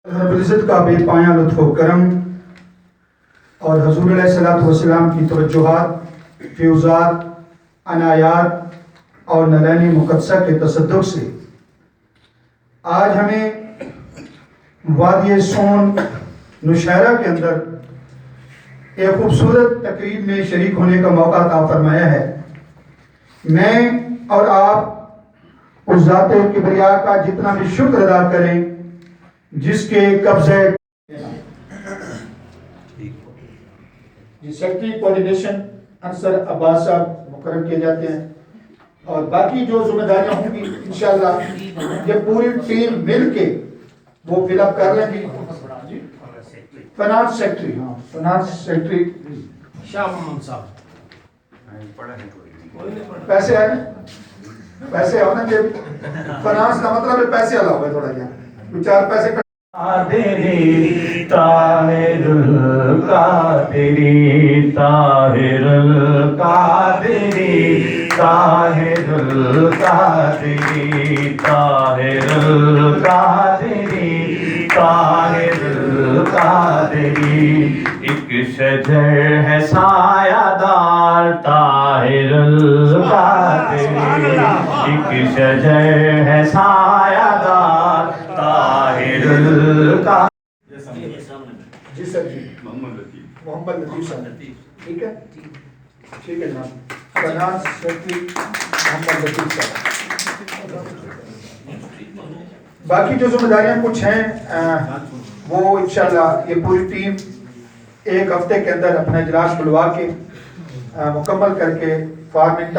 رب العزت کا بے پایاں لطف و کرم اور حضور علیہ الصلوۃ والسلام کی توجہات، فیوزات، عنایات اور نلانی مقدسہ کے تصدق سے آج ہمیں وادی سون نوشہرہ کے اندر ایک خوبصورت تقریب میں شریک ہونے کا موقع عطا فرمایا ہے۔ میں اور آپ اس ذات کبریا کا جتنا بھی شکر ادا کریں جس کے قبضے سیکٹری کوارڈینیشن انصر عباس صاحب مقرر کیے جاتے ہیں، اور باقی جو ذمہ داریاں ہوں گی انشاءاللہ یہ پوری ٹیم مل کے وہ فل اپ کر لیں گی۔ فنانس سیکٹری فنانس سیکٹری شاہ محمد صاحب پیسے آئے پیسے ہونا کہ فنانس کا مطلب ہے پیسے والا ہوگا، تھوڑا کیا دو چار پیسے قادری طاہر القادری طاہر القادری طاہر القادری طاہر القادری طاہر القادری ایک شجر ہے سایہ دار طاہر القادری ایک شجر ہے سایہ دار طاہر القادری۔ جی سر جی محمد لطیف صاحب ٹھیک ہے جناب، فنانس سیکٹری محمد لطیف صاحب۔ باقی جو ذمہ داریاں کچھ ہیں وہ انشاءاللہ یہ پوری ٹیم ایک ہفتے کے اندر اپنا اجلاس بلوا کے مکمل کر کے فارمنگ